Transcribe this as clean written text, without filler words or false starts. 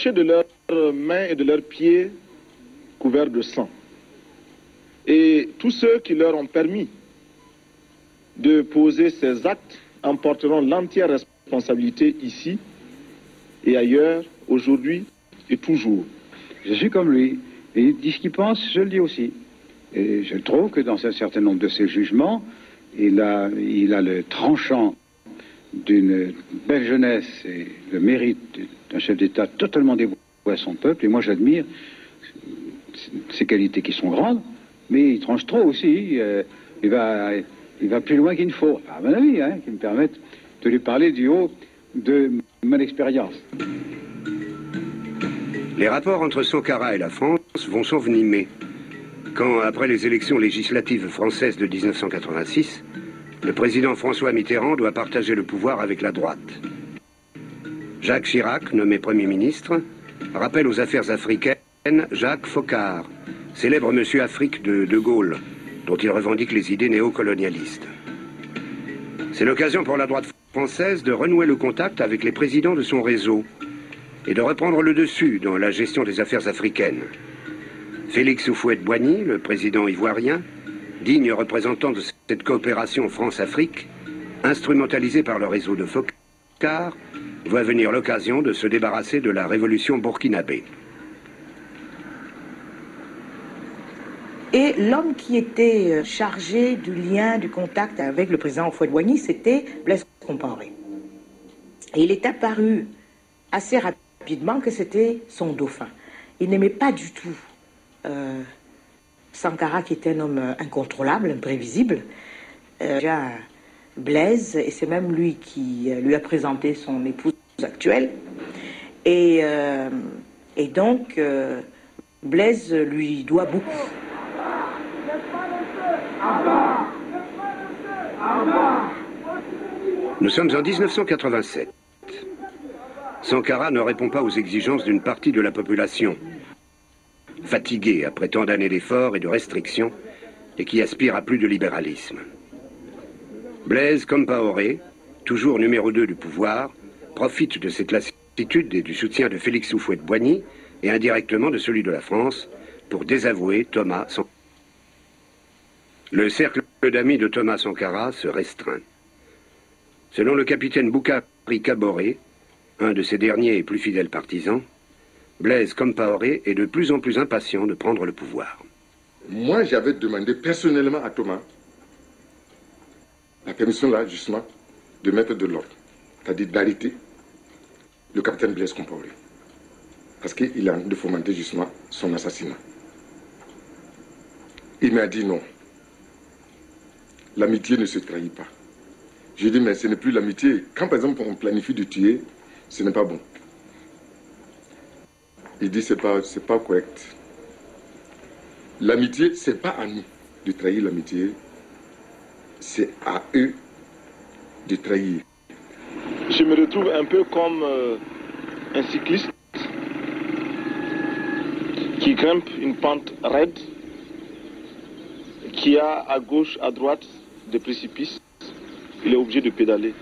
de leurs mains et de leurs pieds couverts de sang. Et tous ceux qui leur ont permis de poser ces actes en porteront l'entière responsabilité ici et ailleurs, aujourd'hui et toujours. Je suis comme lui. Et il dit ce qu'il pense, je le dis aussi. Et je trouve que dans un certain nombre de ses jugements, il a le tranchant d'une belle jeunesse et le mérite d'un chef d'État totalement dévoué à son peuple. Et moi, j'admire ses qualités qui sont grandes, mais il tranche trop aussi. Il va plus loin qu'il ne faut, à mon avis, qui me permettent de lui parler du haut de mon expérience. Les rapports entre Sankara et la France vont s'envenimer quand, après les élections législatives françaises de 1986, le président François Mitterrand doit partager le pouvoir avec la droite. Jacques Chirac, nommé Premier ministre, rappelle aux affaires africaines Jacques Foccart, célèbre monsieur Afrique de De Gaulle, dont il revendique les idées néocolonialistes. C'est l'occasion pour la droite française de renouer le contact avec les présidents de son réseau et de reprendre le dessus dans la gestion des affaires africaines. Félix Houphouët-Boigny, le président ivoirien, digne représentant de cette coopération France-Afrique, instrumentalisée par le réseau de Foccart, voit venir l'occasion de se débarrasser de la révolution burkinabé. Et l'homme qui était chargé du lien, du contact avec le président Houphouët-Boigny, c'était Blaise Compaoré. Et il est apparu assez rapidement que c'était son dauphin. Il n'aimait pas du tout Sankara, qui était un homme incontrôlable, imprévisible. Déjà Blaise, et c'est même lui qui lui a présenté son épouse actuelle. Et donc, Blaise lui doit beaucoup. Nous sommes en 1987. Sankara ne répond pas aux exigences d'une partie de la population, fatiguée après tant d'années d'efforts et de restrictions, et qui aspire à plus de libéralisme. Blaise Compaoré, toujours numéro 2 du pouvoir, profite de cette lassitude et du soutien de Félix Houphouët-Boigny, et indirectement de celui de la France, pour désavouer Thomas Sankara. Le cercle d'amis de Thomas Sankara se restreint. Selon le capitaine Boukari Kaboré, un de ses derniers et plus fidèles partisans, Blaise Compaoré est de plus en plus impatient de prendre le pouvoir. Moi, j'avais demandé personnellement à Thomas la permission là, justement, de mettre de l'ordre, c'est-à-dire d'arrêter le capitaine Blaise Compaoré, parce qu'il a de fomenter justement son assassinat. Il m'a dit non. L'amitié ne se trahit pas. J'ai dit, mais ce n'est plus l'amitié. Quand, par exemple, on planifie de tuer, ce n'est pas bon. Il dit, c'est pas correct. L'amitié, c'est pas à nous de trahir l'amitié. C'est à eux de trahir. Je me retrouve un peu comme un cycliste qui grimpe une pente raide, qui a à gauche, à droite des précipices. Il est obligé de pédaler.